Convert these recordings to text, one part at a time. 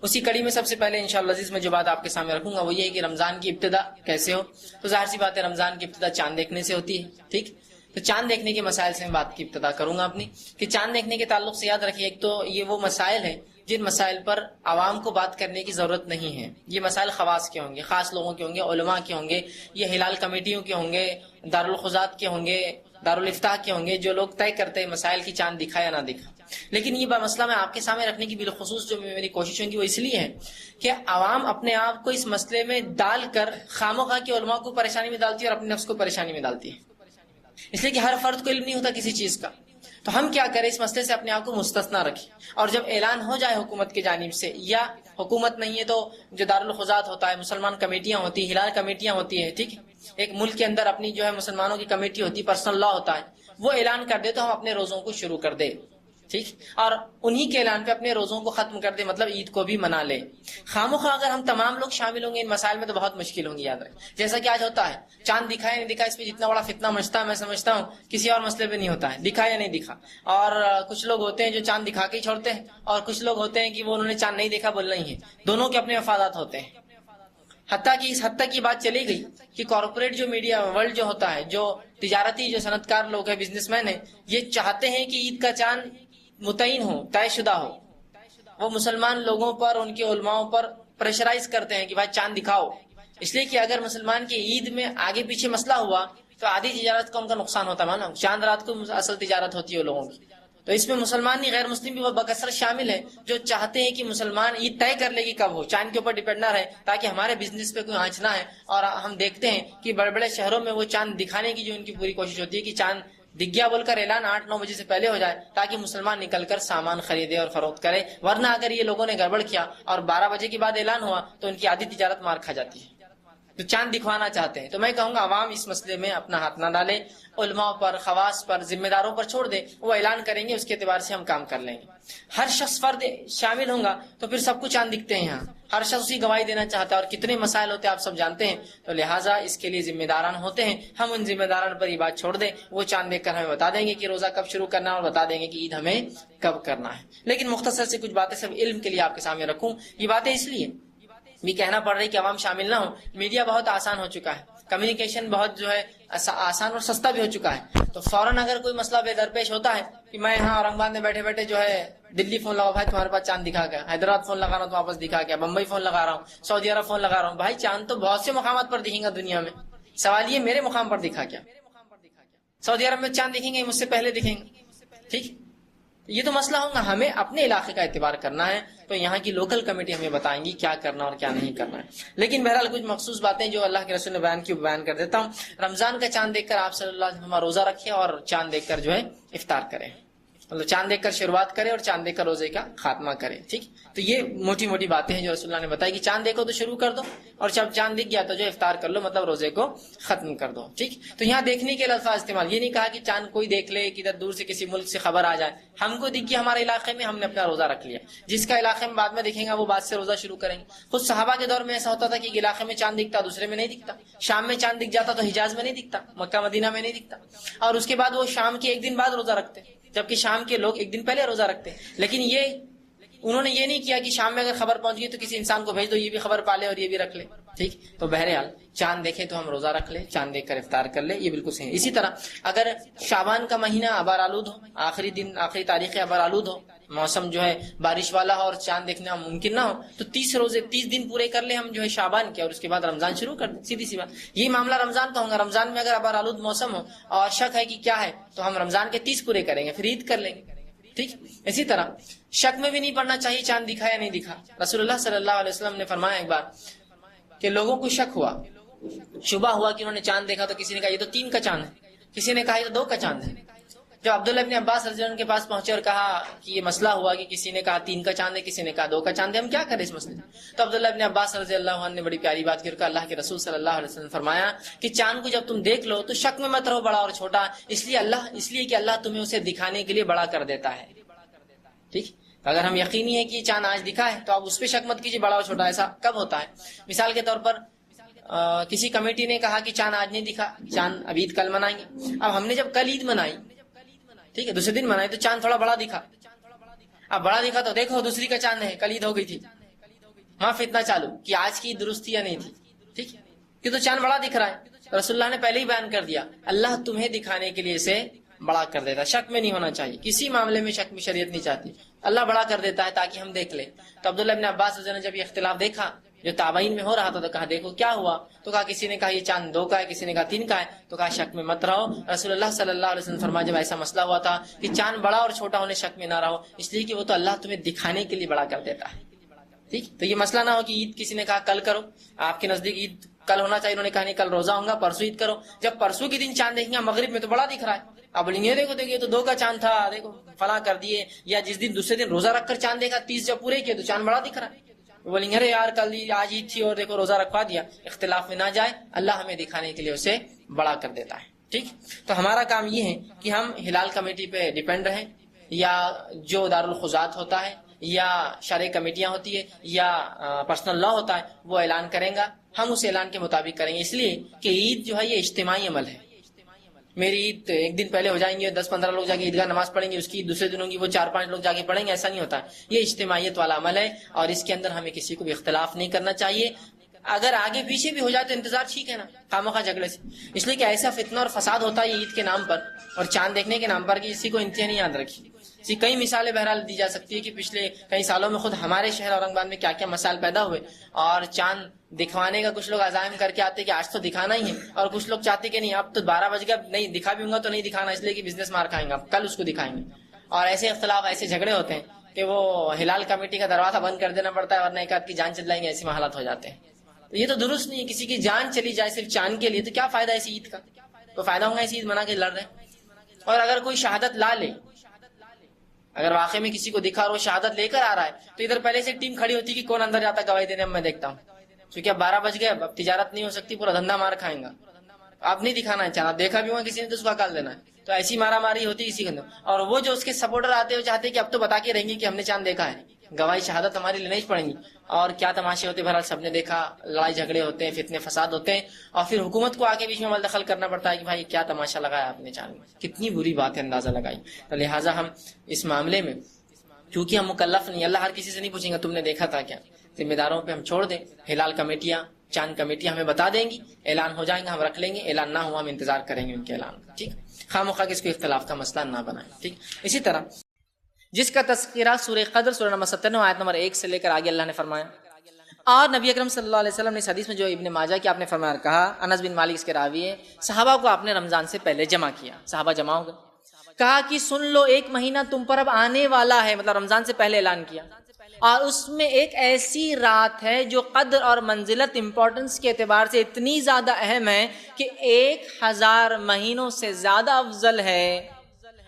اسی کڑی میں سب سے پہلے انشاءاللہ عزیز میں جو بات آپ کے سامنے رکھوں گا وہ یہ ہے کہ رمضان کی ابتدا کیسے ہو. تو ظاہر سی بات ہے رمضان کی ابتدا چاند دیکھنے سے ہوتی ہے. ٹھیک، تو چاند دیکھنے کے مسائل سے میں بات کی ابتدا کروں گا اپنی، کہ چاند دیکھنے کے تعلق سے یاد رکھیے ایک تو یہ وہ مسائل ہیں جن مسائل پر عوام کو بات کرنے کی ضرورت نہیں ہے. یہ مسائل خواص کے ہوں گے، خاص لوگوں کے ہوں گے، علماء کے ہوں گے، یہ ہلال کمیٹیوں کے ہوں گے، دارالخزات کے ہوں گے، دارالفتاح کے ہوں گے، جو لوگ طے کرتے ہیں مسائل کی چاند دکھا یا نہ دکھا. لیکن یہ مسئلہ میں آپ کے سامنے رکھنے کی بالخصوص جو میری کوشش ہوگی وہ اس لیے ہے کہ عوام اپنے آپ کو اس مسئلے میں ڈال کر خواہ کے علماء کو پریشانی میں ڈالتی ہے اور اپنے نفس کو پریشانی میں ڈالتی ہے، اس لیے کہ ہر فرد کو علم نہیں ہوتا کسی چیز کا. تو ہم کیا کریں، اس مسئلے سے اپنے آپ کو مستثنا رکھیں، اور جب اعلان ہو جائے حکومت کی جانب سے، یا حکومت نہیں ہے تو جو دارالخزات ہوتا ہے، مسلمان کمیٹیاں ہوتی ہیں، ہلال کمیٹیاں ہوتی ہیں، ٹھیک، ایک ملک کے اندر اپنی جو ہے مسلمانوں کی کمیٹی ہوتی ہے، پرسنل لا ہوتا ہے، وہ اعلان کر دے تو ہم اپنے روزوں کو شروع کر دیں. ٹھیک، اور انہی کے اعلان پہ اپنے روزوں کو ختم کر دے، مطلب عید کو بھی منا لے. خامخواہ اگر ہم تمام لوگ شامل ہوں گے ان مسائل میں تو بہت مشکل ہوں گی. یاد رکھیں جیسا کہ آج ہوتا ہے، چاند دکھا یا نہیں دکھا، اس پہ جتنا بڑا فتنہ مچتا ہے میں سمجھتا ہوں کسی اور مسئلے پہ نہیں ہوتا ہے، دکھا یا نہیں دکھا. اور کچھ لوگ ہوتے ہیں جو چاند دکھا کے ہی چھوڑتے ہیں، اور کچھ لوگ ہوتے ہیں کہ وہ انہوں نے چاند نہیں دیکھا بولنا ہی ہے. دونوں کے اپنے مفادات ہوتے ہیں. حتیٰ کہ اس حد تک کی بات چلی گئی کہ کارپوریٹ جو میڈیا ورلڈ جو ہوتا ہے، جو تجارتی جو صنعت کار لوگ ہیں، بزنس مین ہیں، یہ چاہتے ہیں کہ عید کا چاند متعین ہو، طے شدہ ہو. وہ مسلمان لوگوں پر، ان کے علماء پر پریشرائز کرتے ہیں کہ بھائی چاند دکھاؤ، اس لیے کہ اگر مسلمان کی عید میں آگے پیچھے مسئلہ ہوا تو آدھی تجارت کا ان کا نقصان ہوتا ہے. مانا چاند رات کو اصل تجارت ہوتی ہے لوگوں کی. تو اس میں مسلمان نہیں، غیر مسلم بھی وہ بکثرت شامل ہے جو چاہتے ہیں کہ مسلمان عید طے کر لے گی کب ہو، چاند کے اوپر ڈیپینڈ نہ رہے، تاکہ ہمارے بزنس پہ کوئی آنچ نہ ہے. اور ہم دیکھتے ہیں کہ بڑے بڑے شہروں میں وہ چاند دکھانے کی جو ان کی پوری کوشش ہوتی ہے کہ چاند دکھ گیا بول کر اعلان 8-9 بجے سے پہلے ہو جائے، تاکہ مسلمان نکل کر سامان خریدے اور فروخت کرے. ورنہ اگر یہ لوگوں نے گڑبڑ کیا اور 12 بجے کے بعد اعلان ہوا تو ان کی آدھی تجارت مار کھا جاتی ہے. تو چاند دکھوانا چاہتے ہیں، تو میں کہوں گا عوام اس مسئلے میں اپنا ہاتھ نہ ڈالے، علماء پر، خواص پر، ذمہ داروں پر چھوڑ دے. وہ اعلان کریں گے، اس کے اعتبار سے ہم کام کر لیں گے. ہر شخص فرد شامل ہوں گا تو پھر سب کو چاند دکھتے ہیں. یہاں ہر شخص اسی گواہی دینا چاہتا ہے، اور کتنے مسائل ہوتے ہیں آپ سب جانتے ہیں. تو لہٰذا اس کے لیے ذمہ داران ہوتے ہیں. ہم ان ذمہ داران پر یہ بات چھوڑ دیں، وہ چاند دیکھ کر ہمیں بتا دیں گے کہ روزہ کب شروع کرنا ہے، اور بتا دیں گے کہ عید ہمیں کب کرنا ہے. لیکن مختصر سے کچھ باتیں سب علم کے لیے آپ کے سامنے رکھوں. یہ باتیں اس لیے بھی کہنا پڑ رہی کہ عوام شامل نہ ہو. میڈیا بہت آسان ہو چکا ہے، کمیونیکیشن بہت جو ہے آسان اور سستا بھی ہو چکا ہے. تو فوراً اگر کوئی مسئلہ بے درپیش ہوتا ہے کہ میں یہاں اورنگ آباد میں بیٹھے بیٹھے جو ہے دلی فون لگا، بھائی تمہارے پاس چاند دکھا گیا، حیدرآباد فون لگا رہا ہوں تو واپس دکھا گیا، بمبئی فون لگا رہا ہوں، سعودی عرب فون لگا رہا ہوں. بھائی چاند تو بہت سے مقامات پر دکھیں گا دنیا میں، سوال یہ میرے مقام پر دکھا کیا؟ سعودی عرب میں چاند دکھیں گے مجھ سے پہلے دکھیں گے. ٹھیک، یہ تو مسئلہ ہوگا. ہمیں اپنے علاقے کا اعتبار کرنا ہے، تو یہاں کی لوکل کمیٹی ہمیں بتائیں گی کیا کرنا اور کیا نہیں کرنا ہے. لیکن بہرحال کچھ مخصوص باتیں جو اللہ کے رسول نے بیان کی بیان کر دیتا ہوں. رمضان کا چاند دیکھ کر آپ صلی اللہ علیہ وسلم روزہ رکھے، اور چاند دیکھ کر جو ہے افطار کریں، مطلب چاند دیکھ کر شروعات کرے اور چاند دیکھ کر روزے کا خاتمہ کرے. ٹھیک، تو یہ موٹی موٹی باتیں ہیں جو رسول اللہ نے بتائی کہ چاند دیکھو تو شروع کر دو، اور جب چاند دکھ گیا تو جو افطار کر لو، مطلب روزے کو ختم کر دو. ٹھیک، تو یہاں دیکھنے کے الفاظ استعمال، یہ نہیں کہا کہ چاند کوئی دیکھ لے، کدھر دور سے کسی ملک سے خبر آ جائے. ہم کو دکھ گیا ہمارے علاقے میں، ہم نے اپنا روزہ رکھ لیا. جس کا علاقے میں بعد میں دیکھیں گا وہ بعد سے روزہ شروع کریں گے. خود صحابہ کے دور میں ایسا ہوتا تھا کہ ایک علاقے میں چاند دکھتا دوسرے میں نہیں دکھتا. شام میں چاند دکھ جاتا تو حجاز میں نہیں دکھتا، مکہ مدینہ میں نہیں دکھتا. اور اس کے بعد وہ شام کے ایک دن بعد روزہ رکھتے، جبکہ شام کے لوگ ایک دن پہلے روزہ رکھتے. لیکن انہوں نے یہ نہیں کیا کہ شام میں اگر خبر پہنچ گئی تو کسی انسان کو بھیج دو یہ بھی خبر پالے اور یہ بھی رکھ لے. ٹھیک، تو بہرحال چاند دیکھے تو ہم روزہ رکھ لے، چاند دیکھ کر افطار کر لے، یہ بالکل صحیح. اسی طرح اگر شعبان کا مہینہ ابار آلود ہو، آخری دن آخری تاریخ ابار آلود ہو، موسم جو ہے بارش والا ہو اور چاند دیکھنا ممکن نہ ہو، تو 30 دن پورے کر لے ہم جو ہے شعبان کے، اور اس کے بعد رمضان شروع کر دیں. سیدھی سی بات. یہ معاملہ رمضان کا ہوگا. رمضان میں اگر ابار آلود موسم ہو اور شک ہے کہ کیا ہے، تو ہم رمضان کے 30 پورے کریں گے، پھر عید کر لیں گے. ٹھیک، اسی طرح شک میں بھی نہیں پڑنا چاہیے چاند دکھا یا نہیں دکھا. رسول اللہ صلی اللہ علیہ وسلم نے فرمایا ایک بار کہ لوگوں کو شک ہوا، شبہ ہوا کہ انہوں نے چاند دیکھا، تو کسی نے کہا یہ تو 3 کا چاند ہے، کسی نے کہا یہ تو 2 کا چاند ہے. جب عبداللہ ابن عباس رضی اللہ عنہ کے پاس پہنچے اور کہا کہ یہ مسئلہ ہوا کہ کسی نے کہا 3 کا چاند ہے، کسی نے کہا 2 کا چاند ہے، ہم کیا کریں اس مسئلے میں؟ تو عبداللہ ابن عباس رضی اللہ عنہ نے بڑی پیاری بات کی اور کہا اللہ کے رسول صلی اللہ علیہ وسلم نے فرمایا کہ چاند کو جب تم دیکھ لو تو شک میں مت رہو بڑا اور چھوٹا، اس لیے کہ اللہ تمہیں اسے دکھانے کے لیے بڑا کر دیتا ہے. ٹھیک، اگر ہم یقینی ہے کہ یہ چاند آج دکھا ہے تو آپ اس پہ شک مت کیجیے بڑا اور چھوٹا ایسا کب ہوتا ہے. مثال کے طور پر کسی کمیٹی نے کہا کہ چاند آج نہیں دکھا، چاند اب عید کل منائیں گے. اب ہم نے جب کل عید منائی، ٹھیک ہے، دوسرے دن منائی، تو چاند تھوڑا بڑا دکھا. اب بڑا دکھا تو دیکھو دوسری کا چاند ہے، کل عید ہو گئی تھی. وہاں فتنہ چالو کہ آج کی درست تھی یا نہیں تھی. ٹھیک، کہ تو چاند بڑا دکھ رہا ہے. رسول اللہ نے پہلے ہی بیان کر دیا اللہ تمہیں دکھانے کے لیے اسے بڑا کر دیتا. شک میں نہیں ہونا چاہیے، کسی معاملے میں شک میں شریعت نہیں چاہتی. اللہ بڑا کر دیتا ہے تاکہ ہم دیکھ لیں. تو عبداللہ ابن عباس نے جب یہ اختلاف دیکھا جو تابعین میں ہو رہا تھا تو کہا دیکھو کیا ہوا. تو کہا کسی نے کہا یہ چاند 2 کا ہے، کسی نے کہا 3 کا ہے. تو کہا شک میں مت رہو. رسول اللہ صلی اللہ علیہ وسلم فرمایا جب ایسا مسئلہ ہوا تھا کہ چاند بڑا اور چھوٹا ہونے شک میں نہ رہو، اس لیے کہ وہ تو اللہ تمہیں دکھانے کے لیے بڑا کر دیتا ہے. ٹھیک، تو یہ مسئلہ نہ ہو کہ عید کسی نے کہا کل کرو، آپ کے نزدیک عید کل ہونا چاہیے، انہوں نے کہا نہیں کل روزہ ہوں گا پرسوں عید کرو. جب پرسوں کے دن چاند دیکھیں گے مغرب میں تو بڑا دکھ رہا ہے، آپ بولیں گے دیکھو دیکھو یہ تو 2 کا چاند تھا، دیکھو فلاں کر دیے. یا جس دن دوسرے دن روزہ رکھ کر چاند دیکھا 30 جب پورے کیے تو چاند بڑا دکھ رہا ہے، بولیں گے ارے یار کل آج عید تھی اور دیکھو روزہ رکھوا دیا. اختلاف میں نہ جائے، اللہ ہمیں دکھانے کے لیے اسے بڑا کر دیتا ہے. ٹھیک، تو ہمارا کام یہ ہے کہ ہم ہلال کمیٹی پہ ڈیپینڈ رہیں، یا جو دارالخزات ہوتا ہے یا شرعی کمیٹیاں ہوتی ہے یا پرسنل لا ہوتا ہے وہ اعلان کریں گا، ہم اس اعلان کے مطابق کریں گے. اس لیے کہ عید جو ہے یہ اجتماعی عمل ہے. میری عید ایک دن پہلے ہو جائیں گے، 10-15 لوگ جا کے عیدگاہ نماز پڑھیں گے، اس کی دوسرے دن ہوگی وہ 4-5 لوگ جا کے پڑھیں گے، ایسا نہیں ہوتا. یہ اجتماعیت والا عمل ہے اور اس کے اندر ہمیں کسی کو بھی اختلاف نہیں کرنا چاہیے. اگر آگے پیچھے بھی ہو جائے تو انتظار ٹھیک ہے نا، خامخواہ جھگڑے سے. اس لیے کہ ایسا فتنہ اور فساد ہوتا ہے عید کے نام پر اور چاند دیکھنے کے نام پر کہ اسی کو انتہا نہیں یاد رکھی. اسی کئی مثالیں بہرحال دی جا سکتی ہے کہ پچھلے کئی سالوں میں خود ہمارے شہر اورنگ آباد میں کیا کیا مسائل پیدا ہوئے. اور چاند دکھوانے کا کچھ لوگ عزائم کر کے آتے کہ آج تو دکھانا ہی ہے، اور کچھ لوگ چاہتے کہ نہیں اب تو 12 بج گیا، نہیں دکھا بھی ہوں گا تو نہیں دکھانا، اس لیے کہ بزنس مار کھائیں گے، اب کل اس کو دکھائیں گے. اور ایسے اختلاف ایسے جھگڑے ہوتے ہیں کہ وہ ہلال کمیٹی کا دروازہ بند کر دینا پڑتا ہے ورنہ ایک آدھ کی جان چل جائیں گے، ایسے حالات ہو جاتے ہیں. تو یہ تو درست نہیں ہے. کسی کی جان چلی جائے صرف چاند کے لیے تو کیا فائدہ ایسی عید کا؟ تو فائدہ ہوگا ایسی عید منا کے لڑ رہے ہیں. اور اگر کوئی شہادت لا لے، اگر واقعی میں کسی کو دکھا اور وہ شہادت لے کر آ رہا ہے تو ادھر پہلے سے ایک ٹیم کھڑی ہوتی ہے کہ کون اندر جاتا گواہی دینے، اب میں دیکھتا ہوں. کیونکہ اب 12 بج گئے، اب تجارت نہیں ہو سکتی، پورا دھندا مار کھائیں گا. آپ نہیں دکھانا ہے چاند، دیکھا بھی ہوا کسی نے تو اس کو ہکال دینا ہے. تو ایسی مارا ماری ہوتی ہے کسی کے اندر. اور وہ جو اس کے سپورٹر آتے ہیں وہ چاہتے ہیں کہ اب تو بتا کے رہیں گے کہ ہم نے چاند دیکھا ہے، گواہی شہادت ہماری لینا ہی پڑیں گی. اور کیا تماشے ہوتے، بہرحال سب نے دیکھا، لڑائی جھگڑے ہوتے ہیں، فتنے فساد ہوتے ہیں، اور پھر حکومت کو آگے بیچ میں عمل دخل کرنا پڑتا ہے کہ بھائی کیا تماشا لگایا آپ نے چاند میں، کتنی بری بات ہے، اندازہ لگائی. تو لہٰذا ہم اس معاملے میں چونکہ ہم مکلف نہیں، اللہ ہر کسی سے نہیں پوچھیں گا تم نے دیکھا تھا کیا، ذمہ داروں پہ ہم چھوڑ دیں. ہلال کمیٹیاں چاند کمیٹیاں ہمیں بتا دیں گی، اعلان ہو جائیں گے ہم رکھ لیں گے، اعلان نہ ہوا ہم انتظار کریں گے ان کے اعلان کا. ٹھیک، خواہ کس کو اختلاف کا مسئلہ نہ بنائیں. ٹھیک، اسی طرح جس کا تذکرہ سورہ قدر سورہ نمبر 97 آیت نمبر 1 سے لے کر آگے اللہ نے فرمایا. اور نبی اکرم صلی اللہ علیہ وسلم نے اس حدیث میں جو ابن ماجہ کی آپ نے فرمایا کہا، انس بن مالک اس کے راوی ہے، صحابہ کو آپ نے رمضان سے پہلے جمع کیا، صحابہ جمع ہو گئے، کہا کہ سن لو ایک مہینہ تم پر اب آنے والا ہے، مطلب رمضان سے پہلے اعلان کیا، اور اس میں ایک ایسی رات ہے جو قدر اور منزلت امپورٹنس کے اعتبار سے اتنی زیادہ اہم ہے کہ 1000 مہینوں سے زیادہ افضل ہے،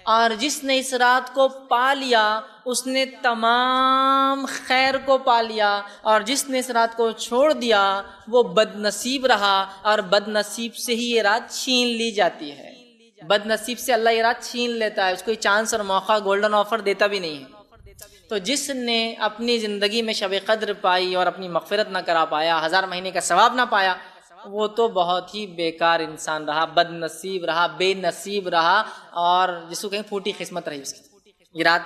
اور جس نے اس رات کو پا لیا اس نے تمام خیر کو پا لیا، اور جس نے اس رات کو چھوڑ دیا وہ بد نصیب رہا، اور بد نصیب سے ہی یہ رات چھین لی جاتی ہے. بد نصیب سے اللہ یہ رات چھین لیتا ہے، اس کو چانس اور موقع گولڈن آفر دیتا بھی نہیں ہے. تو جس نے اپنی زندگی میں شب قدر پائی اور اپنی مغفرت نہ کرا پایا، 1000 مہینے کا ثواب نہ پایا، وہ تو بہت ہی بیکار انسان رہا، بد نصیب رہا، بے نصیب رہا، اور جس کو کہیں پھوٹی قسمت رہی اس کی یہ رات.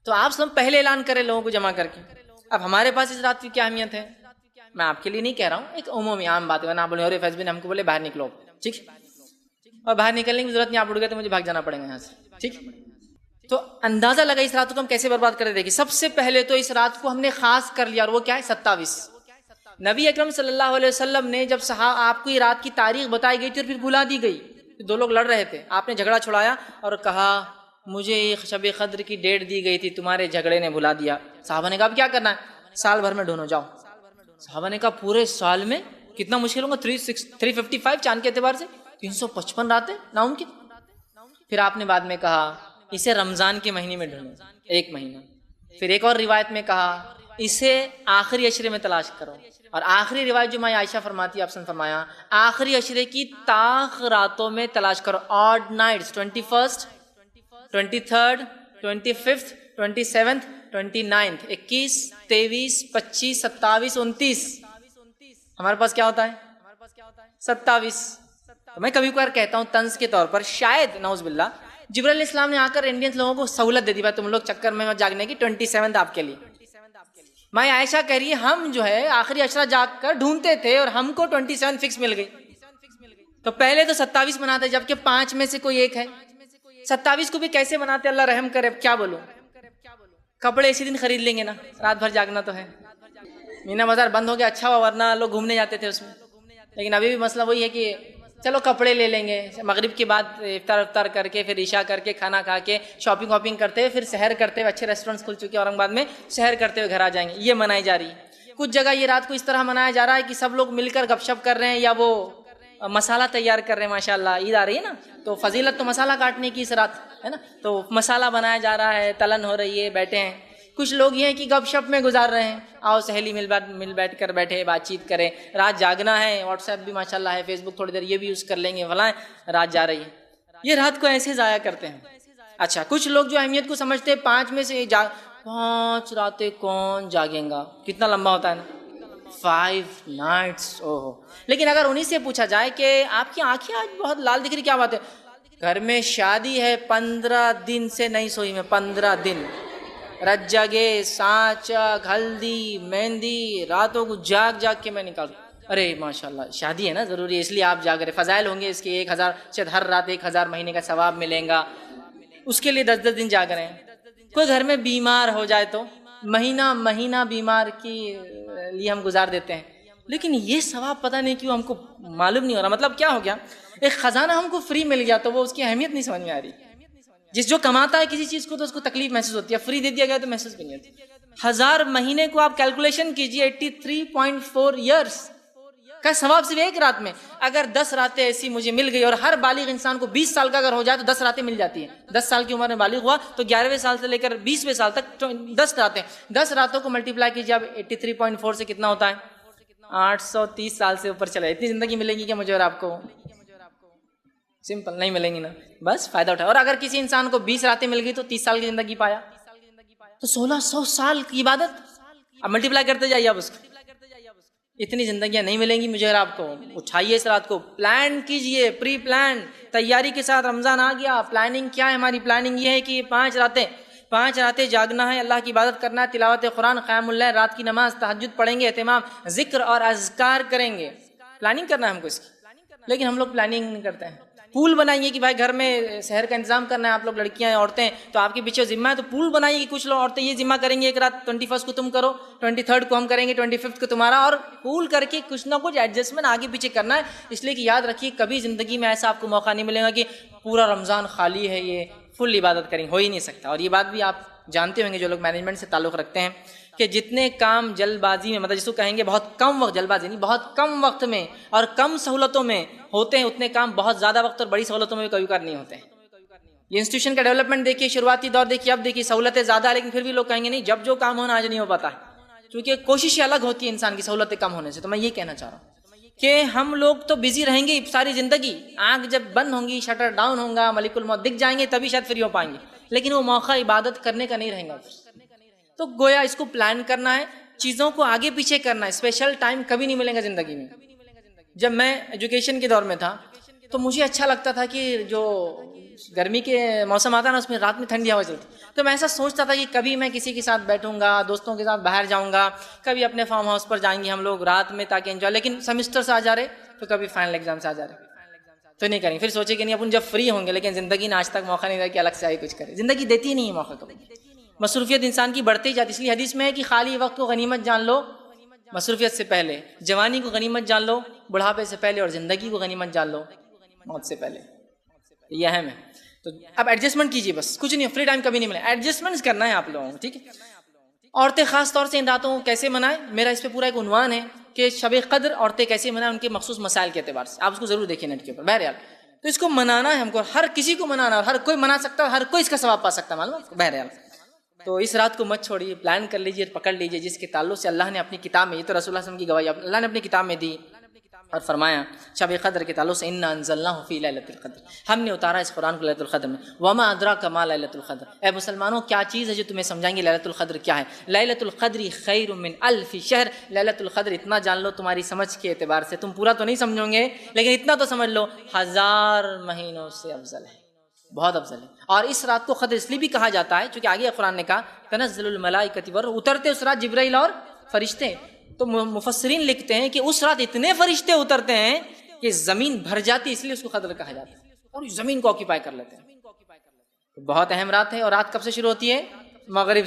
تو آپ سب پہلے اعلان کریں لوگوں کو جمع کر کے. اب ہمارے پاس اس رات کی کیا اہمیت ہے، میں آپ کے لیے نہیں کہہ رہا ہوں، ایک عمومی عام بات ہے. نہ بولے اور فیض بن ہم کو بولے باہر نکلو، ٹھیک، اور باہر نکلنے کی ضرورت نہیں، آپ اڑ گئے تو مجھے بھاگ جانا پڑے گا یہاں سے. ٹھیک، تو اندازہ لگا اس رات کو ہم کیسے برباد کر دیں گے. سب سے پہلے تو اس رات کو ہم نے خاص کر لیا، اور وہ کیا ہے 27. نبی اکرم صلی اللہ علیہ وسلم نے جب آپ کو یہ رات کی تاریخ بتائی گئی تھی اور پھر بھلا دی گئی، 2 لوگ لڑ رہے تھے، آپ نے جھگڑا چھڑایا اور کہا مجھے ایک شب قدر کی ڈیٹ دی گئی تھی، تمہارے جھگڑے نے بھلا دیا. صحابہ نے کہا اب کیا کرنا ہے، سال بھر میں ڈھونڈو جاؤ. صحابہ نے کہا پورے سال میں کتنا مشکل ہوگا، 355 چاند کے اعتبار سے 355 راتیں ناممکن. پھر آپ نے بعد میں کہا اسے رمضان کے مہینے میں ڈھونڈو، 1 مہینہ. پھر ایک اور روایت میں کہا اسے آخری عشرے میں تلاش کرو، اور آخری روایت جو ماں عائشہ فرماتی ہے، آپ نے فرمایا آخری عشرے کی طاق راتوں میں تلاش کرو، آڈ نائٹس، 21 23 25 27 29 21 23 25 27 29. ہمارے پاس کیا ہوتا ہے 27. میں کبھی کبھار کہتا ہوں طنز کے طور پر، شاید نعوذ باللہ جبرائیل علیہ السلام نے آ کر انڈین لوگوں کو سہولت دے دی، بھائی تم لوگ چکر میں جاگنے کی 27 آپ کے لیے. ماں عائشہ کہہ رہی ہے ہم جو ہے آخری عشرہ جاگ کر ڈھونڈتے تھے اور ہم کو 27 فکس مل گئی. تو پہلے تو 27 مناتے جبکہ 5 میں سے کوئی ایک ہے. 27 کو بھی کیسے مناتے, اللہ رحم کرے. کیا بولوں, کپڑے اسی دن خرید لیں گے نا, رات بھر جاگنا تو ہے. مینا بازار بند ہو گیا اچھا ہوا, ورنہ لوگ گھومنے جاتے تھے اس میں. لیکن ابھی بھی مسئلہ وہی ہے کہ چلو کپڑے لے لیں گے, مغرب کے بعد افطار کر کے پھر عشاء کر کے کھانا کھا کے شاپنگ واپنگ کرتے ہوئے پھر سحر کرتے ہوئے, اچھے ریسٹورینٹس کھل چکے ہیں اورنگ آباد میں, سحر کرتے ہوئے گھر آ جائیں گے. یہ منائی جا رہی ہے. کچھ جگہ یہ رات کو اس طرح منایا جا رہا ہے کہ سب لوگ مل کر گپ شپ کر رہے ہیں یا وہ مسالہ تیار کر رہے ہیں. ماشاء اللہ عید آ رہی ہے نا, تو فضیلت تو مسالہ کاٹنے کی اس رات ہے نا, تو مسالہ بنایا جا رہا ہے, تلن ہو رہی ہے, بیٹھے ہیں. کچھ لوگ یہ ہیں کہ گپ شپ میں گزار رہے ہیں, آؤ سہیلی مل بیٹھ کر بیٹھے بات چیت کریں. رات جاگنا ہے, واٹس ایپ بھی ماشاء اللہ ہے, فیس بک تھوڑی دیر یہ بھی یوز کر لیں گے, فلاں رات جا رہی ہے. یہ رات کو ایسے ضائع کرتے ہیں. اچھا کچھ لوگ جو اہمیت کو سمجھتے ہیں 5 میں سے 5 راتیں کون جاگیں گا, کتنا لمبا ہوتا ہے نا, 5 nights. اوہ, لیکن اگر انہیں سے پوچھا جائے کہ آپ کی آنکھیں آج بہت لال دکھ رہی, کیا بات ہے؟ گھر میں شادی ہے, 15 دن سے نہیں سوئی میں, 15 دن رت جگے, سانچا, ہلدی, مہندی, راتوں کو جاگ کے میں نکالوں. ارے ماشاءاللہ شادی ہے نا, ضروری ہے اس لیے آپ جاگ رہے. فضائل ہوں گے اس کے 1000, شاید ہر رات 1000 مہینے کا ثواب ملیں گا, اس کے لیے 10 دن جاگ رہے ہیں. کوئی گھر میں بیمار ہو جائے تو مہینہ بیمار کی لیے ہم گزار دیتے ہیں, لیکن یہ ثواب پتہ نہیں کیوں ہم کو معلوم نہیں ہو رہا. مطلب کیا ہو گیا, ایک خزانہ ہم کو فری مل گیا تو وہ اس کی اہمیت نہیں سمجھ میں آ رہی. جس جو کماتا ہے کسی چیز کو تو اس کو تکلیف محسوس ہوتی ہے, فری دے دیا گیا تو محسوس بھی نہیں ہوتی. 1000 مہینے کو آپ کیلکولیشن کیجئے, 83.4 ایئرس کا ثواب صرف ایک رات میں. اگر 10 راتیں ایسی مجھے مل گئی, اور ہر بالغ انسان کو 20 سال کا اگر ہو جائے تو 10 راتیں مل جاتی ہیں. 10 سال کی عمر میں بالغ ہوا تو 11ویں سال سے لے کر 20ویں سال تک 10 راتیں, 10 راتوں کو ملٹیپلائی کیجئے اب 83.4 سے کتنا ہوتا ہے, 830 سال سے اوپر چلا. اتنی زندگی ملے گی کیا مجھے اور آپ کو؟ سمپل نہیں ملیں گی نا, بس فائدہ اٹھا. اور اگر کسی انسان کو 20 راتیں مل گئی تو 30 سال کی زندگی پایا, تو 1600 سال کی عبادت. اب ملٹیپلائی کرتے جائیے آپ اس کو. اتنی زندگیاں نہیں ملیں گی مجھے اور آپ کو. اٹھائیے اس رات کو, پلان کیجئے, پری پلان تیاری کے ساتھ. رمضان آ گیا, پلاننگ کیا ہے ہماری؟ پلاننگ یہ ہے کہ 5 راتیں جاگنا ہے, اللہ کی عبادت کرنا ہے, تلاوت قرآن, قیام اللیل, رات کی نماز, تہجد پڑھیں گے, اہتمام ذکر اور اذکار کریں گے. پلاننگ کرنا ہے ہم کو اس کی, لیکن ہم لوگ پلاننگ نہیں کرتے ہیں. پول بنائیے کہ بھائی گھر میں سحر کا انتظام کرنا ہے, آپ لوگ لڑکیاں ہیں, عورتیں, تو آپ کے پیچھے ذمہ ہے, تو پول بنائیے کہ کچھ لوگ عورتیں یہ ذمہ کریں گے ایک رات 21 کو تم کرو, 23 کو ہم کریں گے, 25 کو تمہارا, اور پول کر کے کچھ نہ کچھ ایڈجسٹمنٹ آگے پیچھے کرنا ہے. اس لیے کہ یاد رکھیے کبھی زندگی میں ایسا آپ کو موقع نہیں ملے گا کہ پورا رمضان خالی ہے, یہ فل عبادت کریں, ہو ہی نہیں سکتا. اور یہ بات بھی آپ جانتے ہوں گے جو لوگ مینجمنٹ سے تعلق رکھتے ہیں کہ جتنے کام جلد بازی میں, مطلب جس کو کہیں گے بہت کم وقت, جلد بازی نہیں, بہت کم وقت میں اور کم سہولتوں میں ہوتے ہیں, اتنے کام بہت زیادہ وقت اور بڑی سہولتوں میں بھی کبھی کبھار نہیں ہوتے ہیں. یہ انسٹیٹیوشن کا ڈیولپمنٹ دیکھیے, شروعاتی دور دیکھیے, اب دیکھیے سہولتیں زیادہ ہے, لیکن پھر بھی لوگ کہیں گے نہیں جب جو کام ہونا آج نہیں ہو پاتا ہے, کیونکہ کوششیں الگ ہوتی ہے انسان کی سہولتیں کم ہونے سے. تو میں یہ کہنا چاہ رہا ہوں کہ ہم لوگ تو بزی رہیں گے ساری زندگی, آنکھ جب بند ہوں گی, شٹر ڈاؤن ہوگا, ملک الموت دکھ جائیں گے, تبھی شاید فری ہو پائیں گے, لیکن وہ موقع عبادت کرنے کا نہیں رہیں گا. تو گویا اس کو پلان کرنا ہے, چیزوں کو آگے پیچھے کرنا ہے. اسپیشل ٹائم کبھی نہیں ملے گا زندگی میں. جب میں ایجوکیشن کے دور میں تھا تو مجھے اچھا لگتا تھا کہ جو گرمی کے موسم آتا نا اس میں رات میں ٹھنڈی ہوا چلتی, تو میں ایسا سوچتا تھا کہ کبھی میں کسی کے ساتھ بیٹھوں گا, دوستوں کے ساتھ باہر جاؤں گا, کبھی اپنے فارم ہاؤس پر جائیں گے ہم لوگ رات میں تاکہ انجوائے. لیکن سیمسٹر سے آ جا رہے تو کبھی فائنل ایگزام سے آ جا رہے تو نہیں کریں. پھر سوچے کہ نہیں اپن جب فری ہوں گے, لیکن زندگی نے آج تک موقع نہیں دیا کہ الگ سے آگے کچھ کرے. زندگی دیتی ہی نہیں ہے موقع کبھی. مصروفیت انسان کی بڑھتی جاتی, اس لیے حدیث میں ہے کہ خالی وقت کو غنیمت جان لو مصروفیت سے پہلے, جوانی کو غنیمت جان لو بڑھاپے سے پہلے, اور زندگی کو غنیمت جان لو موت سے پہلے. یہ اہم ہے. تو اب ایڈجسٹمنٹ کیجیے, بس کچھ نہیں, فری ٹائم کبھی نہیں ملے, ایڈجسٹمنٹ کرنا ہے آپ لوگوں کو, ٹھیک ہے. عورتیں خاص طور سے ان راتوں کو کیسے منائیں, میرا اس پہ پورا ایک عنوان ہے کہ شب قدر عورتیں کیسے منائیں ان کے مخصوص مسائل کے اعتبار سے. آپ اس کو ضرور دیکھیں نیٹ کے اوپر. بہرحال تو اس کو منانا ہے ہم کو, ہر کسی کو منانا, اور ہر کوئی منا سکتا ہے, ہر کوئی اس کا ثواب پا سکتا ہے, معلوم ہے. بہرحال تو اس رات کو مت چھوڑیے, پلان کر لیجیے, پکڑ لیجیے, جس کے تعلق سے اللہ نے اپنی کتاب میں, یہ تو رسول اللہ صلی اللہ علیہ وسلم کی گواہی اللہ نے اپنی کتاب میں دی اور فرمایا شب قدر کے تعلق سے, انا انزلناہ فی لیلۃ القدر, ہم نے اتارا اس قرآن کو لیلۃ القدر میں. وما ادراک ما لیلۃ القدر, اے مسلمانوں کیا چیز ہے جو تمہیں سمجھائیں گے لیلۃ القدر کیا ہے. لیلۃ القدر خیر من الف شہر, لیلۃ القدر اتنا جان لو تمہاری سمجھ کے اعتبار سے, تم پورا تو نہیں سمجھو گے لیکن اتنا تو سمجھ لو 1000 مہینوں سے افضل ہے. بہت افضل ہے. اور اس رات کو قدر اس لیے بھی کہا جاتا ہے چونکہ آگے قرآن نے کہا تنزل الملائکۃ والروح، اترتے اس رات جبرائیل اور فرشتے. تو مفسرین لکھتے ہیں کہ اس رات اتنے فرشتے اترتے ہیں کہ زمین بھر جاتی ہے، اس لیے اس کو قدر کہا جاتا ہے، اور زمین کو آکیپائی کر لیتے ہیں. بہت اہم رات ہے. اور رات کب سے شروع ہوتی ہے؟ مغرب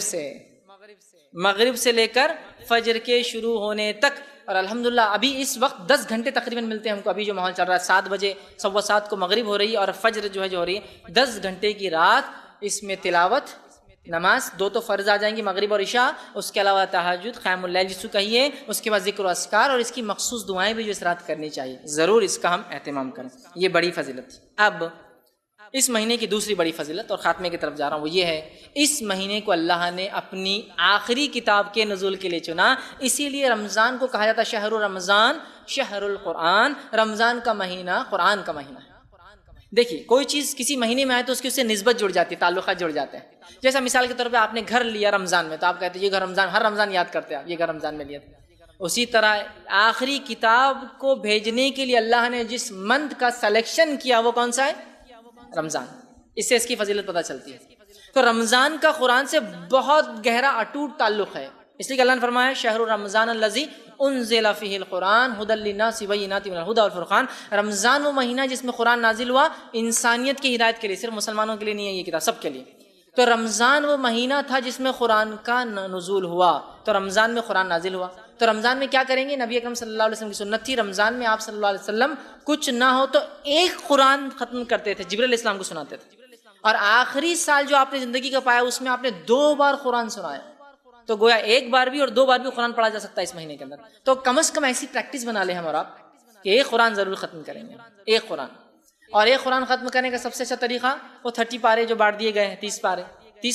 سے لے کر فجر کے شروع ہونے تک. اور الحمدللہ ابھی اس وقت 10 گھنٹے تقریباً ملتے ہیں ہم کو. ابھی جو ماحول چل رہا ہے 7 بجے 7:15 کو مغرب ہو رہی ہے اور فجر جو ہو رہی ہے. 10 گھنٹے کی رات. اس میں تلاوت، نماز 2 تو فرض آ جائیں گی، مغرب اور عشاء، اس کے علاوہ تہجد، قیام اللیل جس کو کہیے، اس کے بعد ذکر و اذکار اور اس کی مخصوص دعائیں بھی جو اس رات کرنی چاہیے. ضرور اس کا ہم اہتمام کریں. یہ بڑی فضیلت. اب اس مہینے کی دوسری بڑی فضیلت، اور خاتمے کی طرف جا رہا ہوں، وہ یہ ہے اس مہینے کو اللہ نے اپنی آخری کتاب کے نزول کے لیے چنا. اسی لیے رمضان کو کہا جاتا ہے شہر رمضان شہر القرآن. رمضان کا مہینہ قرآن کا مہینہ ہے. دیکھیے کوئی چیز کسی مہینے میں آئے تو اس کی اس سے نسبت جڑ جاتی ہے، تعلقات جڑ جاتے ہیں. جیسا مثال کے طور پہ آپ نے گھر لیا رمضان میں تو آپ کہتے ہیں یہ گھر رمضان، ہر رمضان یاد کرتے ہیں آپ یہ گھر رمضان میں لیا تھا. اسی طرح آخری کتاب کو بھیجنے کے لیے اللہ نے جس منتھ کا سلیکشن کیا وہ کون سا ہے؟ رمضان. اس سے اس کی فضیلت پتہ چلتی ہے. تو رمضان کا قرآن سے بہت گہرا اٹوٹ تعلق ہے. اس لیے کہ اللہ نے فرمایا شہر رمضان الذی انزل فیہ القرآن ھدی للناس وبینات من الھدی والفرقان. رمضان وہ مہینہ جس میں قرآن نازل ہوا انسانیت کی ہدایت کے لیے، صرف مسلمانوں کے لیے نہیں ہے یہ کتاب، سب کے لیے. تو رمضان وہ مہینہ تھا جس میں قرآن کا نزول ہوا. تو رمضان میں قرآن نازل ہوا. تو رمضان میں کیا کریں گے؟ نبی اکرم صلی اللہ علیہ وسلم کی سنت تھی رمضان میں آپ صلی اللہ علیہ وسلم کچھ نہ ہو تو ایک قرآن ختم کرتے تھے، جبریل علیہ السلام کو سناتے تھے. اور آخری سال جو آپ نے زندگی کا پایا اس میں آپ نے 2 بار قرآن سنایا. تو گویا 1 بار بھی اور 2 بار بھی قرآن پڑھا جا سکتا ہے اس مہینے کے اندر. تو کم از کم ایسی پریکٹس بنا لیں ہم اور آپ کہ ایک قرآن ضرور ختم کریں گے، ایک قرآن. اور ایک قرآن ختم کرنے کا سب سے اچھا طریقہ وہ 30 پارے جو بانٹ دیے گئے ہیں، 30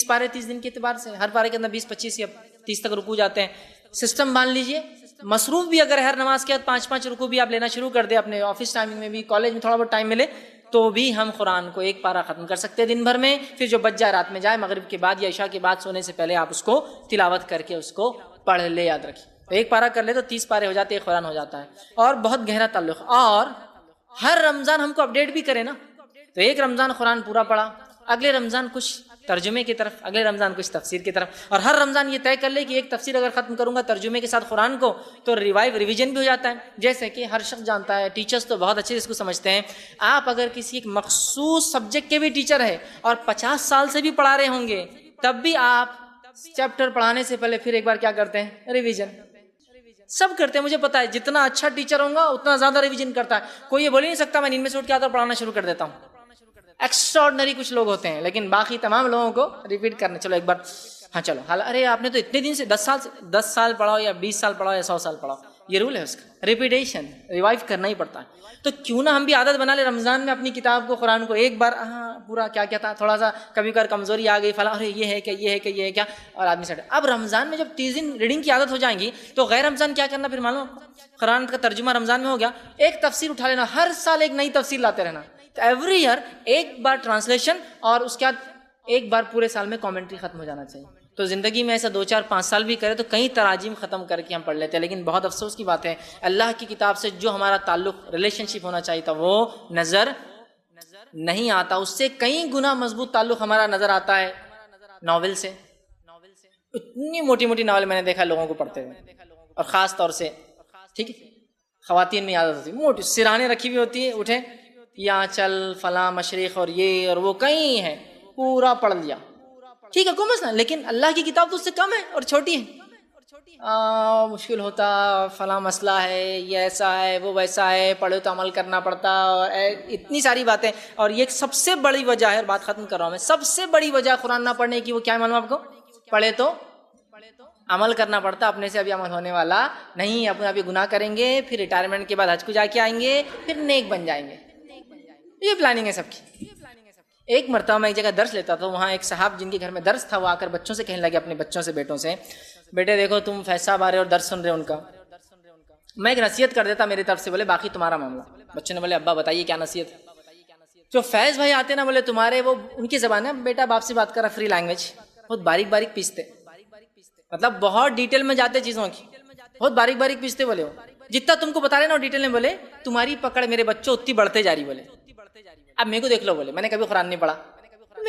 پارے 30 دن کے اعتبار سے، ہر پارے کے اندر 20-25 یا 30 تک رکوع جاتے ہیں. سسٹم مان لیجئے. مصروف بھی اگر ہر نماز کے بعد 5-5 رکوع بھی آپ لینا شروع کر دیں، اپنے آفس ٹائمنگ میں بھی، کالج میں تھوڑا بہت ٹائم ملے تو بھی ہم قرآن کو 1 پارہ ختم کر سکتے ہیں دن بھر میں. پھر جو بچ جائے رات میں جائے، مغرب کے بعد یا عشاء کے بعد سونے سے پہلے آپ اس کو تلاوت کر کے اس کو پڑھ لے. یاد رکھیے 1 پارہ کر لے تو 30 پارے ہو جاتے ہیں، 1 قرآن ہو جاتا ہے. اور بہت گہرا تعلق. اور ہر رمضان ہم کو اپڈیٹ بھی کرے نا. تو ایک رمضان قرآن پورا پڑھا، اگلے رمضان کچھ ترجمے کی طرف، اگلے رمضان کچھ تفسیر کی طرف. اور ہر رمضان یہ طے کر لے کہ ایک تفسیر اگر ختم کروں گا ترجمے کے ساتھ قرآن کو تو ریویژن بھی ہو جاتا ہے. جیسے کہ ہر شخص جانتا ہے، ٹیچرز تو بہت اچھے سے اس کو سمجھتے ہیں، آپ اگر کسی ایک مخصوص سبجیکٹ کے بھی ٹیچر ہے اور 50 سال سے بھی پڑھا رہے ہوں گے تب بھی آپ چیپٹر پڑھانے سے پہلے پھر ایک بار کیا کرتے ہیں؟ ریویژن. سب کرتے ہیں، مجھے پتا ہے جتنا اچھا ٹیچر ہوں گا اتنا زیادہ ریویژن کرتا ہے. کوئی یہ بول ہی نہیں سکتا میں نیند میں سے اٹھ کے آتا ہوں پڑھانا شروع کر دیتا ہوں. ایکسٹراڈنری کچھ لوگ ہوتے ہیں، لیکن باقی تمام لوگوں کو ریپیٹ کرنا. چلو ایک بار، ہاں چلو، ارے آپ نے تو اتنے دن سے 10 سال پڑھاؤ یا 20 سال پڑھاؤ یا 100 سال پڑھاؤ، یہ رول ہے اس کا. ریپیٹیشن، ریوائیو کرنا ہی پڑتا ہے. تو کیوں نہ ہم بھی عادت بنا لیں رمضان میں اپنی کتاب کو، قرآن کو 1 بار پورا کیا کیا تھا، تھوڑا سا کبھی کبھار کمزوری آ گئی فلاں، ارے یہ ہے کیا، یہ ہے کیا، یہ ہے کیا، اور آدمی سیٹ. اب رمضان میں جب 30 دن ریڈنگ کی عادت ہو جائیں گی تو غیر رمضان کیا کرنا پھر معلوم؟ قرآن کا ترجمہ رمضان میں ہو گیا، ایک تفسیر اٹھا لینا، ہر سال ایک نئی تفسیر لاتے رہنا. تو ایوری ایئر 1 بار ٹرانسلیشن اور اس کے بعد 1 بار پورے سال میں کامنٹری ختم ہو جانا چاہیے. تو زندگی میں ایسا 2-4-5 سال بھی کرے تو کئی تراجیم ختم کر کے ہم پڑھ لیتے ہیں. لیکن بہت افسوس کی بات ہے اللہ کی کتاب سے جو ہمارا تعلق، ریلیشن شپ ہونا چاہیے تھا وہ نظر نہیں آتا. اس سے کئی گنا مضبوط تعلق ہمارا نظر آتا ہے ناول سے. اتنی موٹی موٹی ناول میں نے دیکھا لوگوں کو پڑھتے ہوئے، اور خاص طور سے ٹھیک ہے خواتین میں عادت ہوتی ہے، موٹی سرانے رکھی ہوئی ہوتی ہے، اٹھے یا چل فلاں مشرق اور یہ اور وہ کئی ہے، پورا پڑھ لیا. ٹھیک ہے کوئی مسئلہ، لیکن اللہ کی کتاب تو اس سے کم ہے اور چھوٹی ہے. مشکل ہوتا، فلاں مسئلہ ہے، یہ ایسا ہے، وہ ویسا ہے، پڑھے تو عمل کرنا پڑتا، اور اتنی ساری باتیں. اور یہ سب سے بڑی وجہ ہے، اور بات ختم کر رہا ہوں میں، سب سے بڑی وجہ قرآن نہ پڑھنے کی وہ کیا ہے معلوم آپ کو؟ پڑھے تو عمل کرنا پڑتا، اپنے سے ابھی عمل ہونے والا نہیں. اپنے ابھی گناہ کریں گے، پھر ریٹائرمنٹ کے بعد حج کو جا کے آئیں گے، پھر نیک بن جائیں گے. یہ پلاننگ ہے سب کی. ایک مرتبہ میں ایک جگہ درس لیتا تھا، وہاں ایک صاحب جن کے گھر میں درس تھا وہ آ کر بچوں سے کہنے لگے، اپنے بچوں سے، بیٹوں سے، بیٹے دیکھو تم فیض صاحب آ رہے اور درس سن رہے ان کا. میں ایک نصیحت کر دیتا میری طرف سے، بولے باقی تمہارا معاملہ. بچوں نے بولے ابا بتائیے کیا نصیحت ہے. جو فیض بھائی آتے نا بولے تمہارے، وہ ان کی زبان ہے، بیٹا باپ سے بات کر رہا، فری لینگویج، بہت باریک باریک پیستے، مطلب بہت ڈیٹیل میں جاتے چیزوں کی، بہت باریک باریک پیستے. بولے وہ جتنا تم کو بتا رہے نا ڈیٹیل میں، بولے تمہاری پکڑ میرے بچوں اتنی بڑھتے جا رہی. بولے اب میرے کو دیکھ لو، بولے میں نے کبھی قرآن نہیں پڑھا،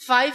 5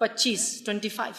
25।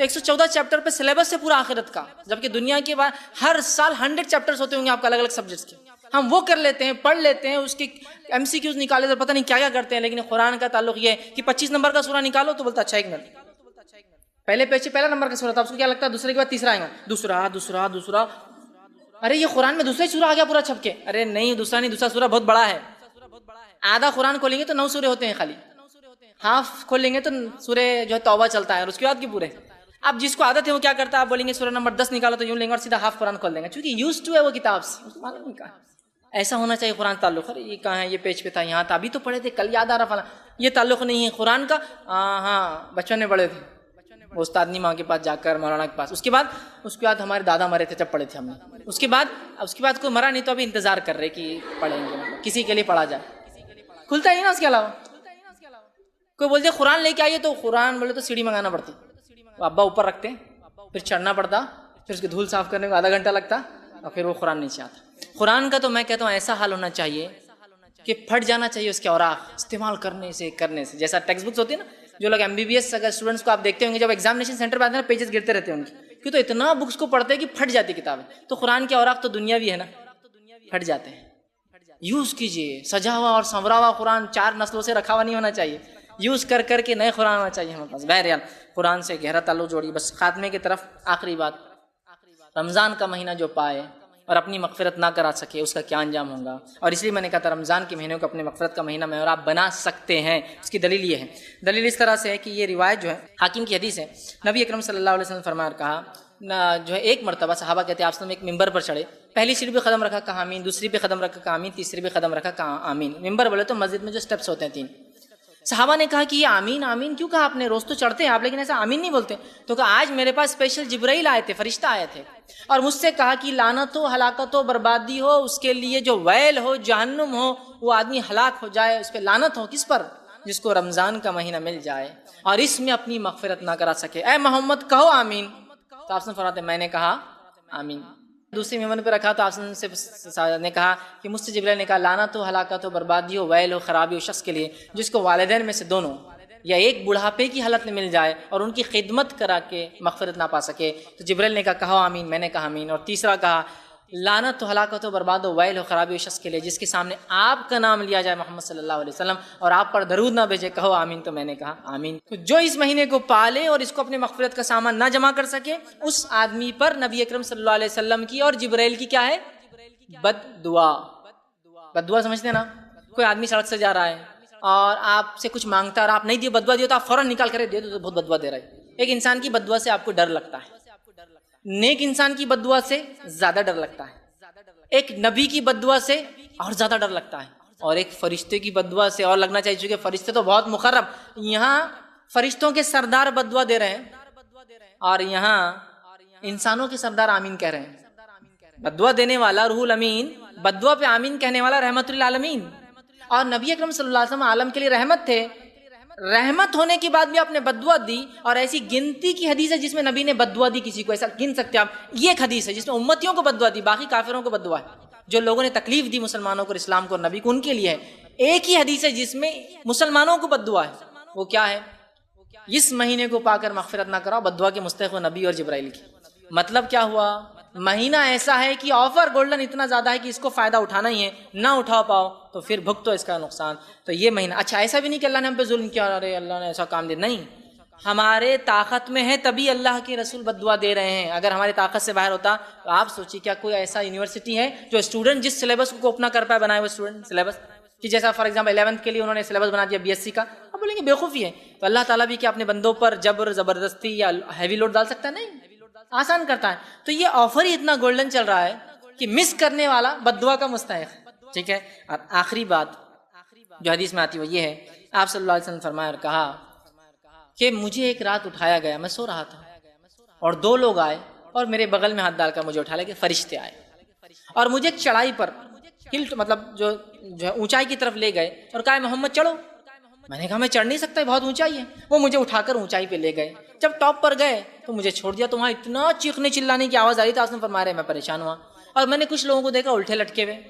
تو 114 چیپٹر پہ سلیبس سے پورا آخرت کا، جبکہ دنیا کے بعد ہر سال 100 چیپٹرز ہوتے ہوں گے آپ کا الگ الگ سبجیکٹس کے، ہم وہ کر لیتے ہیں، پڑھ لیتے ہیں، اس کے MCQs نکالے تو پتہ نہیں کیا کیا کرتے ہیں، لیکن قرآن کا تعلق یہ ہے کہ 25 نمبر کا سورہ نکالو تو بولتا اچھا 1 منٹ، پہلے پیج پہلا نمبر کا سورہ تھا، اس کو کیا لگتا ہے دوسرے کے بعد تیسرا آئے گا، دوسرا، ارے یہ قرآن میں دوسرا ہی سورہ آ گیا پورا چھپ کے، ارے نہیں دوسرا نہیں، دوسرا سورہ بہت بڑا ہے، آدھا قرآن کھولیں گے تو 9 سورے ہوتے ہیں خالی، ہاف کھول لیں گے تو سورہ جو ہے توبہ چلتا ہے اور اس کے بعد کی پورے۔ اب جس کو عادت ہے وہ کیا کرتا ہے، آپ بولیں گے سورہ نمبر 10 نکالو تو یوں لیں گے اور سیدھا ہاف قرآن کھول دیں گے، چونکہ یوز ٹو ہے وہ کتاب سے، اس کو معلوم نہیں کہاں ایسا ہونا چاہیے قرآن تعلق، ارے یہ کہاں ہے، یہ پیج پہ تھا، یہاں تھا، ابھی تو پڑھے تھے، کل یاد آ رہا فلاں، یہ تعلق نہیں ہے قرآن کا، ہاں بچوں نے پڑھے تھے استاد نیما کے پاس جا کر، مولانا کے پاس، اس کے بعد ہمارے دادا مرے تھے جب پڑھے تھے ہم نے، اس کے بعد کوئی مرا نہیں تو ابھی انتظار کر رہے کہ پڑھیں گے، کسی کے لیے پڑھا جائے، کھلتا ہی نہیں نا اس کے علاوہ۔ کوئی بولتے قرآن لے کے آئیے تو قرآن بولے تو سیڑھی منگانا پڑتی، ابا اوپر رکھتے پھر چڑھنا پڑتا، پھر اس کے دھول صاف کرنے کو آدھا گھنٹہ لگتا اور پھر وہ قرآن نیچے آتا۔ قرآن کا تو میں کہتا ہوں ایسا حال ہونا چاہیے کہ پھٹ جانا چاہیے اس کے اوراق استعمال کرنے سے جیسا ٹیکسٹ بکس ہوتی ہے نا، جو لوگ MBBS اگر اسٹوڈنٹس کو آپ دیکھتے ہوں گے جب ایگزامینیشن سینٹر پہ آتے ہیں نا پیجز گرتے رہتے ہیں ان کے، کیوں تو اتنا بکس کو پڑھتے ہیں کہ پھٹ جاتی کتابیں، تو قرآن کے اوراق تو دنیا بھی ہے نا، پھٹ جاتے ہیں۔ یوز کیجئے سجا ہوا اور سنورا ہوا قرآن، 4 نسلوں سے رکھا ہوا نہیں ہونا چاہیے، یوز کر کے نئے قرآن ہونا چاہیے ہمارے پاس۔ بہرحال قرآن سے گہرا تعلق جوڑیے۔ بس خاتمے کی طرف آخری بات، رمضان کا مہینہ جو پائے اور اپنی مغفرت نہ کرا سکے اس کا کیا انجام ہوگا، اور اس لیے میں نے کہا تھا رمضان کے مہینے کو اپنے مغفرت کا مہینہ میں اور آپ بنا سکتے ہیں۔ اس کی دلیل یہ ہے، دلیل اس طرح سے ہے کہ یہ روایت جو ہے حاکم کی حدیث ہے، نبی اکرم صلی اللہ علیہ وسلم فرمایا اور کہا جو ہے ایک مرتبہ صحابہ کہتے ہیں آپ ایک ممبر پر چڑھے، پہلی سیڑھی پہ قدم رکھا کہا آمین، دوسری پہ قدم رکھا کہا آمین، تیسری پہ قدم رکھا کہا آمین۔ ممبر بولے تو مسجد میں جو سٹیپس ہوتے ہیں 3، صحابہ نے کہا کہ یہ آمین آمین کیوں کہا آپ نے، روز تو چڑھتے ہیں آپ لیکن ایسا آمین نہیں بولتے، تو کہا آج میرے پاس اسپیشل جبرائیل آئے تھے، فرشتہ آئے تھے اور مجھ سے کہا کہ لعنت ہو، ہلاکت ہو، بربادی ہو اس کے لیے، جو ویل ہو، جہنم ہو، وہ آدمی ہلاک ہو جائے، اس پہ لعنت ہو، کس پر، جس کو رمضان کا مہینہ مل جائے اور اس میں اپنی مغفرت نہ کرا سکے، اے محمد کہو آمین۔ تو آپ نے فرماتے میں نے کہا آمین۔ دوسری ممبر پہ رکھا تو آپ نے کہا کہ مجھ سے جبرائیل نے کہا لعنت ہو، ہلاکت ہو، بربادی ہو، ویل ہو، خرابی ہو شخص کے لیے جس کو والدین میں سے دونوں یا ایک بڑھاپے کی حالت میں مل جائے اور ان کی خدمت کرا کے مغفرت نہ پا سکے۔ تو جبرائیل نے کہا کہو آمین، میں نے کہا آمین۔ اور تیسرا کہا لعنت ہو، ہلاکت ہو، برباد ہو، ویل ہو، خرابی ہو شخص کے لیے جس کے سامنے آپ کا نام لیا جائے محمد صلی اللہ علیہ وسلم اور آپ پر درود نہ بھیجے، کہو آمین۔ تو میں نے کہا آمین۔ تو جو اس مہینے کو پالے اور اس کو اپنے مغفرت کا سامان نہ جمع کر سکے اس آدمی پر نبی اکرم صلی اللہ علیہ وسلم کی اور جبرائیل کی کیا ہے، بد دعا۔ بد دعا سمجھتے ہیں نا، کوئی آدمی سڑک سے جا رہا ہے اور آپ سے کچھ مانگتا ہے اور آپ نہیں دیے، بد دعا دیے تو آپ فوراً نکال کر دے دو تو بہت بد دعا دے رہا ہے۔ ایک انسان کی بد دعا سے آپ کو ڈر لگتا ہے، نیک انسان کی بد دعا سے زیادہ ڈر لگتا ہے، ایک نبی کی بد دعا سے اور زیادہ ڈر لگتا ہے، اور ایک فرشتے کی بد دعا سے اور لگنا چاہیے، چونکہ فرشتے تو بہت مقرب، یہاں فرشتوں کے سردار بد دعا دے رہے ہیں اور یہاں انسانوں کے سردار آمین کہہ رہے ہیں۔ بد دعا دینے والا روح الامین، بد دعا پہ آمین کہنے والا رحمت للعالمین، اور نبی اکرم صلی اللہ علیہ وسلم عالم کے لیے رحمت تھے، رحمت ہونے کے بعد بھی آپ نے بد دعا دی۔ اور ایسی گنتی کی حدیث ہے جس میں نبی نے بد دعا دی کسی کو، ایسا گن سکتے آپ، یہ ایک حدیث ہے جس میں امتیوں کو بد دعا دی، باقی کافروں کو بد دعا ہے، جو لوگوں نے تکلیف دی مسلمانوں کو، اسلام کو، نبی کو، ان کے لیے ہے۔ ایک ہی حدیث ہے جس میں مسلمانوں کو بد دعا ہے، وہ کیا ہے، اس مہینے کو پا کر مغفرت نہ کراؤ، بد دعا کے مستحق نبی اور جبرائیل کی۔ مطلب کیا ہوا، مہینہ ایسا ہے کہ آفر گولڈن اتنا زیادہ ہے کہ اس کو فائدہ اٹھانا ہی ہے، نہ اٹھا پاؤ تو پھر بھگتو اس کا نقصان۔ تو یہ مہینہ اچھا، ایسا بھی نہیں کہ اللہ نے ہم پہ ظلم کیا، ارے اللہ نے ایسا کام دیا، نہیں، ہمارے طاقت میں ہے تبھی اللہ کے رسول بد دعا دے رہے ہیں، اگر ہماری طاقت سے باہر ہوتا تو آپ سوچیے کیا کوئی ایسا یونیورسٹی ہے جو اسٹوڈنٹ جس سلیبس کو اپنا کر پائے، بنائے ہوئے اسٹوڈنٹ سلیبس کہ جیسا فار ایگزامپل 11th کے لیے انہوں نے سلیبس بنا دیا BSc کا، اب بولیں گے بیوقوفی ہے، تو اللہ تعالیٰ بھی کیا اپنے بندوں پر جبر زبردستی یا ہیوی لوڈ ڈال سکتا ہے؟ نہیں، آسان کرتا ہے۔ تو یہ آفر ہی اتنا گولڈن چل رہا ہے کہ مس کرنے والا بد دعا کا مستحق، ٹھیک ہے۔ اور آخری بات جو حدیث میں آتی ہے وہ یہ ہے، آپ صلی اللہ علیہ وسلم فرمایا اور کہا کہ مجھے ایک رات اٹھایا گیا، میں سو رہا تھا اور 2 لوگ آئے اور میرے بغل میں ہاتھ ڈال کر مجھے اٹھا لے، کہ فرشتے آئے اور مجھے ایک چڑھائی پر مطلب جو ہے اونچائی کی طرف لے گئے اور کہا محمد چڑھو۔ میں نے کہا میں چڑھ نہیں سکتا، بہت اونچائی ہے۔ وہ مجھے اٹھا کر اونچائی پہ لے گئے، جب ٹاپ پر گئے تو مجھے چھوڑ دیا، تو وہاں اتنا چیخنے چلانے کی آواز آ رہی تھی، آپ نے فرما رہے میں پریشان ہوا، اور میں نے کچھ لوگوں کو دیکھا الٹے لٹکے ہوئے،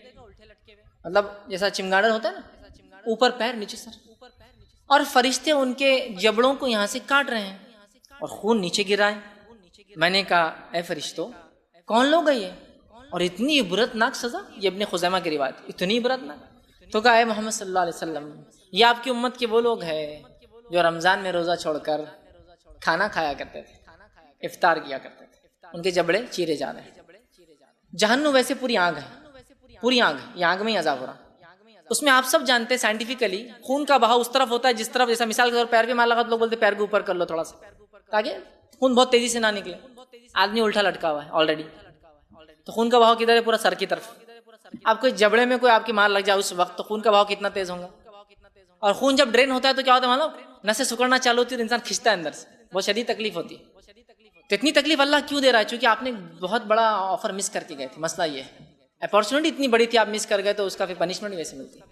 مطلب جیسا چمگاڑر ہوتا ہے نا، اوپر پیر نیچے سر، اور فرشتے ان کے جبڑوں کو یہاں سے کاٹ رہے ہیں، اور خون نیچے گرا ہے۔ میں نے کہا اے فرشتوں کون لوگ ہیں یہ، اور اتنی عبرتناک سزا، یہ ابن خزیمہ کی روایت، اتنی عبرتناک۔ تو کہا اے محمد صلی اللہ علیہ وسلم یہ آپ کی امت کے وہ لوگ ہیں جو رمضان میں روزہ چھوڑ کر کھانا کھایا کرتے تھے، افطار کیا کرتے تھے، ان کے جبڑے چیرے جا رہے ہیں۔ جہنم ویسے پوری آگ ہے، پوری آگ، یہ آگ میں ہی عذاب ہو رہا۔ اس میں آپ سب جانتے ہیں سائنٹیفکلی خون کا بہاؤ اس طرف ہوتا ہے جس طرف، جیسا مثال کے طور پر پیر پہ مار لگا تو لوگ بولتے پیر کے اوپر کر لو تھوڑا سا تاکہ خون بہت تیزی سے نہ نکلے۔ آدمی الٹا لٹکا ہوا ہے آلریڈی، تو خون کا بہاؤ کدھر ہے؟ پورا سر کی طرف۔ آپ کو جبڑے میں کوئی آپ کی مار لگ جائے اس وقت تو خون کا بہاؤ کتنا تیز ہوگا، اور خون جب ڈرین ہوتا ہے تو کیا ہوتا ہے معلوم، نسیں سکڑنا چالو ہوتی ہے، انسان کھنچتا ہے اندر سے، بہت شدید تکلیف ہوتی ہے۔ تو اتنی تکلیف اللہ کیوں دے رہا ہے؟ چونکہ آپ نے بہت بڑا آفر مس کر کے گئے تھے، مسئلہ یہ ہے، اپارچونیٹی اتنی بڑی تھی آپ مس کر گئے تو اس کا پھر پنشمنٹ ویسے ملتی ہے۔